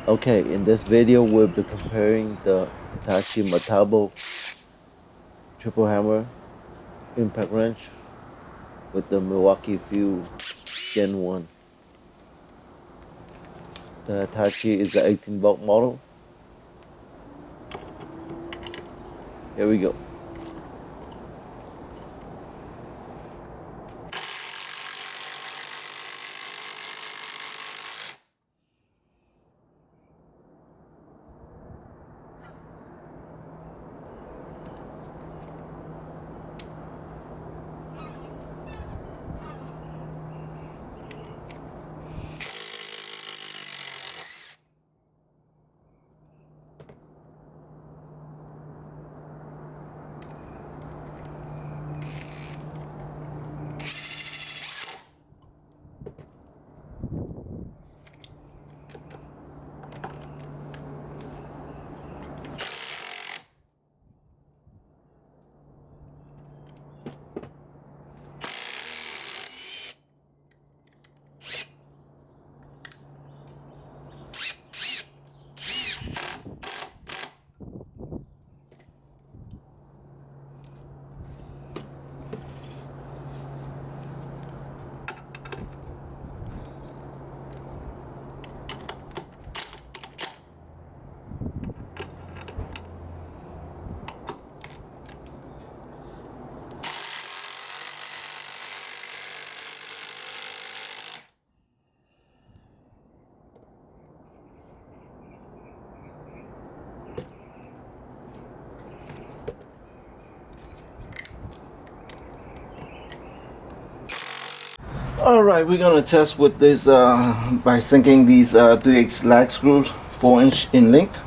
Okay, in this video we'll be comparing the Hitachi Metabo triple hammer impact wrench with the Milwaukee View Gen 1. The Hitachi is the 18-volt model. Here we go. Alright, we're gonna test with this by sinking these 3X lag screws 4-inch in length.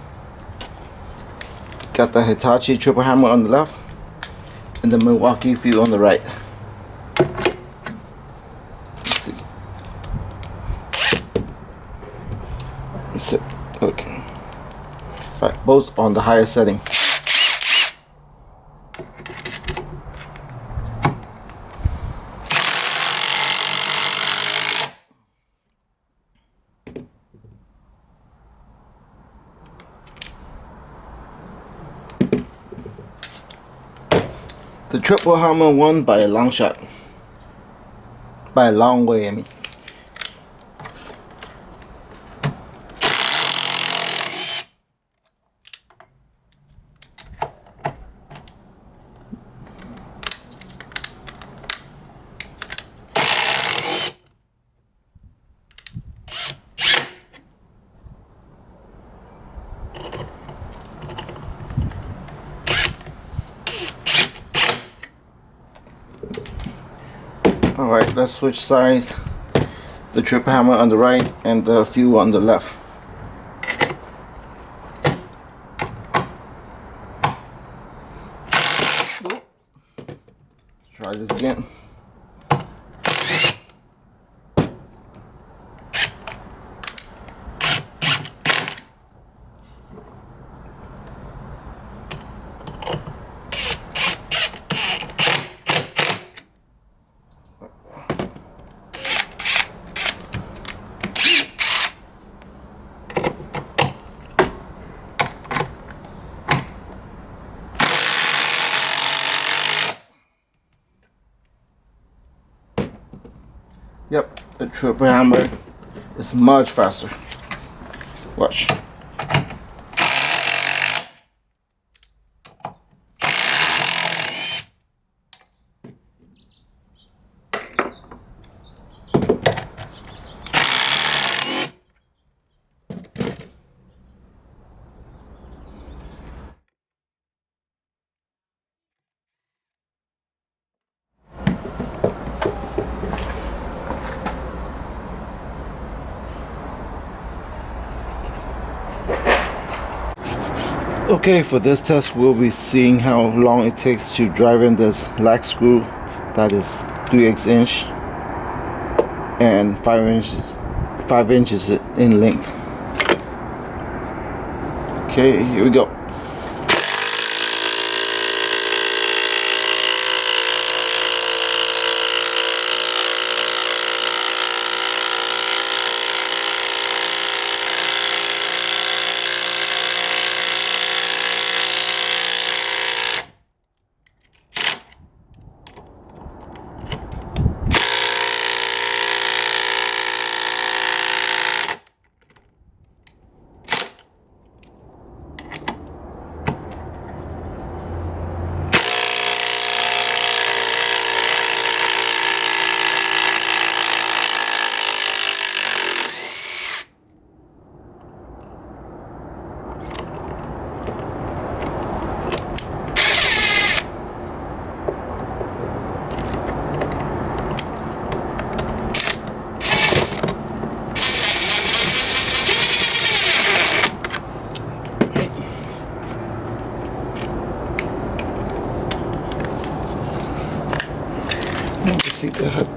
Got the Hitachi triple hammer on the left and the Milwaukee View on the right. Let's see. That's it. Okay. Alright, both on the higher setting. The triple hammer won by a long shot. By a long way, I mean. Alright, let's switch sides. The triple hammer on the right and the View on the left. Let's try this again. Yep, the triple hammer is much faster. Watch. Okay, for this test we'll be seeing how long it takes to drive in this lag screw that is 3/8 inch and 5 inches in length. Okay, here we go.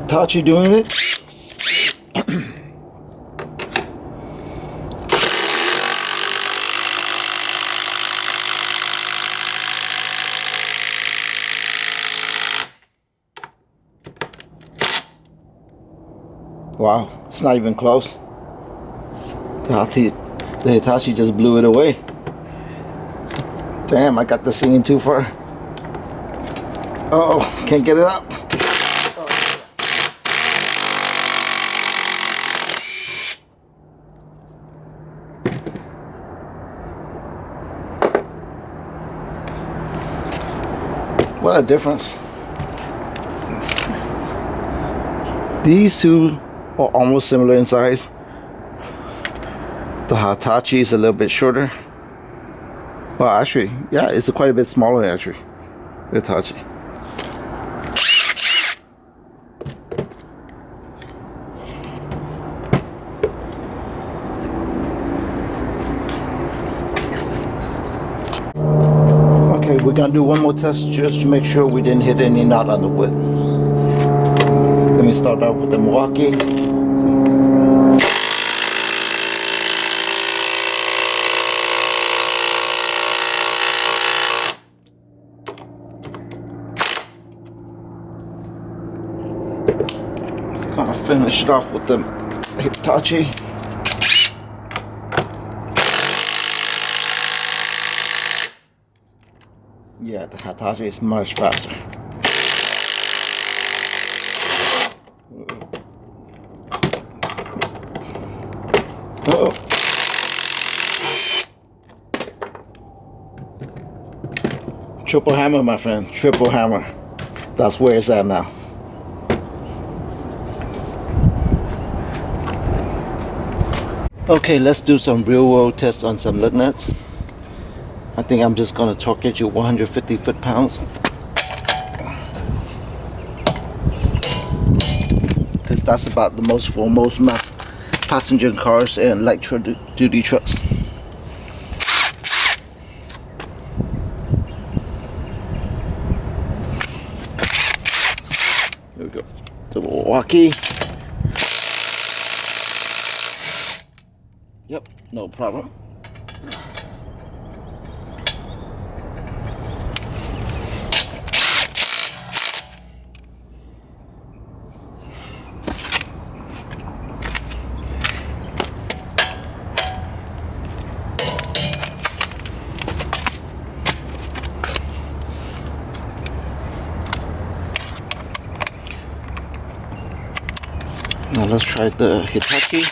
Hitachi doing it. Wow, it's not even close. The Hitachi just blew it away. Damn, I got this thing in too far. Oh, can't get it up. What a difference. These two are almost similar in size. The Hitachi is a little bit shorter. Well, actually, yeah, it's quite a bit smaller actually. The Hitachi. Okay, we're gonna do one more test just to make sure we didn't hit any knot on the wood. Let me start out with the Milwaukee. Just gonna finish it off with the Hitachi. Yeah, the Hitachi is much faster. Uh-oh. Triple hammer, my friend. Triple hammer. That's where it's at now. Okay, let's do some real world tests on some lug nuts. I think I'm just gonna target you 150 foot-pounds. Because that's about the most for most mass passenger cars and light duty trucks. Here we go. The Milwaukee. Yep, no problem. Now let's try the Hitachi.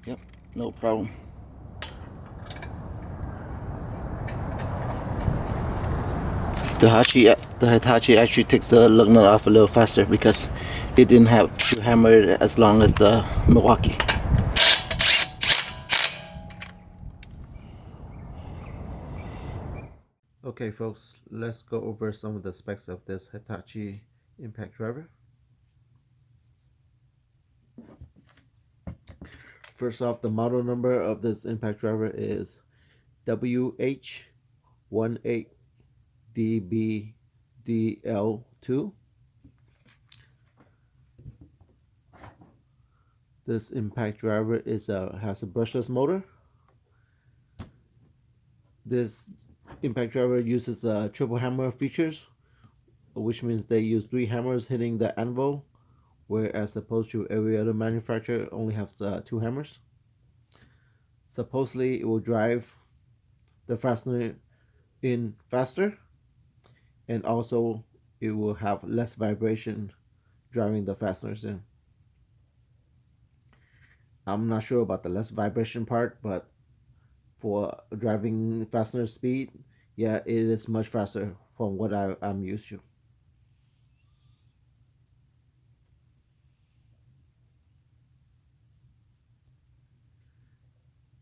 Yep, no problem. The Hitachi actually takes the lug nut off a little faster because it didn't have to hammer it as long as the Milwaukee. Okay folks, let's go over some of the specs of this Hitachi impact driver. First off, the model number of this impact driver is WH18DBDL2. This impact driver has a brushless motor. This impact driver uses triple hammer features, which means they use 3 hammers hitting the anvil, whereas opposed to every other manufacturer only has 2 hammers. Supposedly it will drive the fastener in faster, and also it will have less vibration driving the fasteners in. I'm not sure about the less vibration part, but for driving fastener speed, yeah, it is much faster from what I'm used to.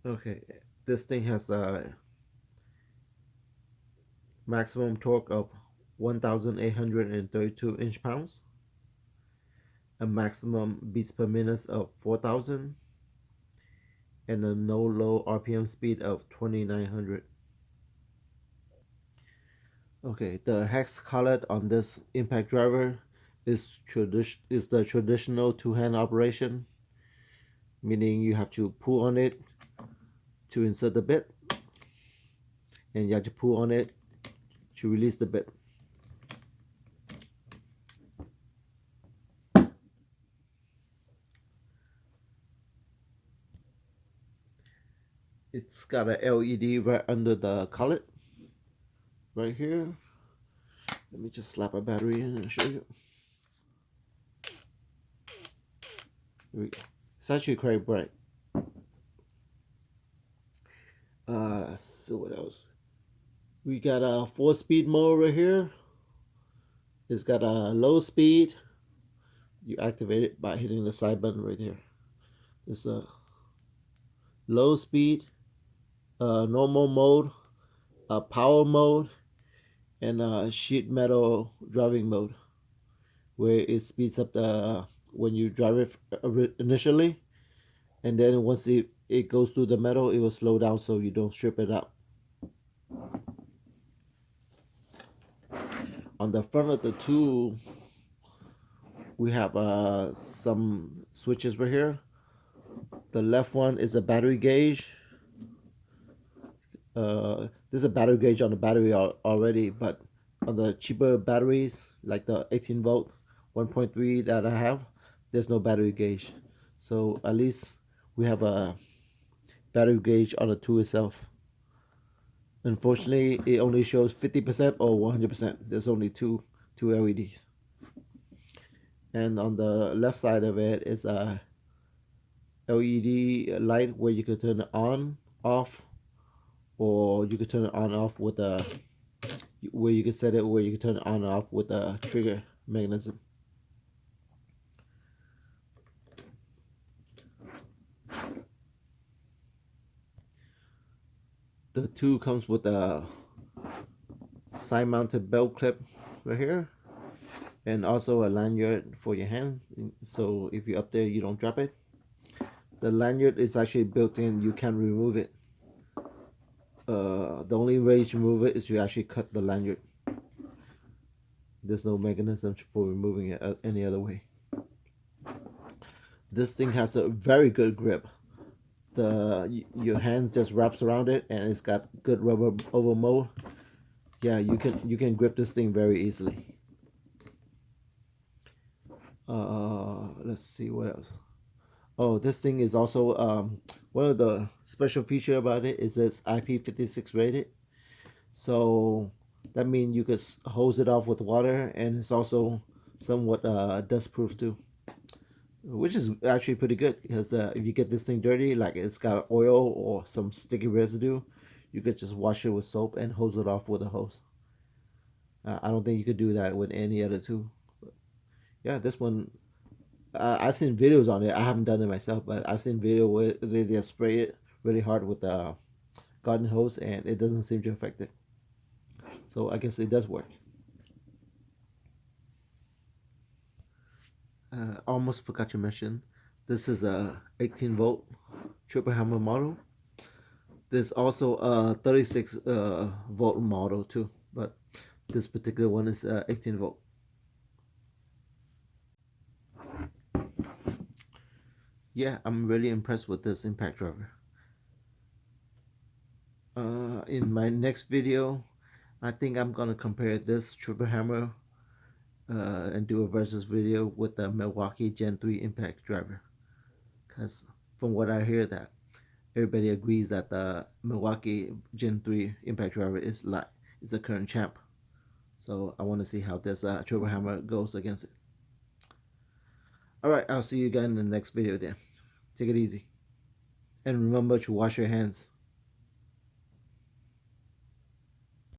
Okay, this thing has a maximum torque of 1,832 inch-pounds, a maximum beats per minute of 4,000, and a no-low RPM speed of 2,900. Okay, the hex collet on this impact driver is the traditional two-hand operation, meaning you have to pull on it to insert the bit, and you have to pull on it to release the bit. It's got a LED right under the collet, right here. Let me just slap a battery in and show you. Here we go. It's actually quite bright. Let's see what else. We got a 4-speed mode right here. It's got a low speed. You activate it by hitting the side button right here. It's a low speed, normal mode, a power mode, and a sheet metal driving mode, where it speeds up the when you drive it initially, and then once it goes through the metal, it will slow down so you don't strip it out. On the front of the tool, we have some switches right here. The left one is a battery gauge. There's a battery gauge on the battery already, but on the cheaper batteries, like the 18 volt 1.3 that I have, there's no battery gauge. So at least we have a battery gauge on the tool itself. Unfortunately, it only shows 50% or 100%. There's only two LEDs. And on the left side of it is a LED light where you can turn it on, off, or you can turn it on, off with a where you can set it where you can turn it on and off with a trigger mechanism. The tool comes with a side mounted belt clip right here, and also a lanyard for your hand, so if you're up there you don't drop it. The lanyard is actually built in, you can't remove it. The only way to remove it is you actually cut the lanyard. There's no mechanism for removing it any other way. This thing has a very good grip. Your hands just wraps around it, and it's got good rubber over mold. Yeah, you can grip this thing very easily. Let's see what else. Oh, this thing is also one of the special feature about it is it's IP56 rated. So that means you could hose it off with water, and it's also somewhat dust proof too, which is actually pretty good, because if you get this thing dirty, like it's got oil or some sticky residue, you could just wash it with soap and hose it off with a hose. I don't think you could do that with any other tool. But yeah, this one, I've seen videos on it. I haven't done it myself, but I've seen video where they just spray it really hard with the garden hose, and it doesn't seem to affect it. So I guess it does work. Almost forgot to mention, this is a 18 volt triple hammer model. There's also a 36 volt model too, but this particular one is 18 volt. Yeah, I'm really impressed with this impact driver. In my next video, I think I'm gonna compare this triple hammer and do a versus video with the Milwaukee Gen 3 impact driver, because from what I hear, that everybody agrees that the Milwaukee Gen 3 impact driver is the current champ. So I want to see how this triple hammer goes against it. Alright, I'll see you again in the next video then. Take it easy. And remember to wash your hands.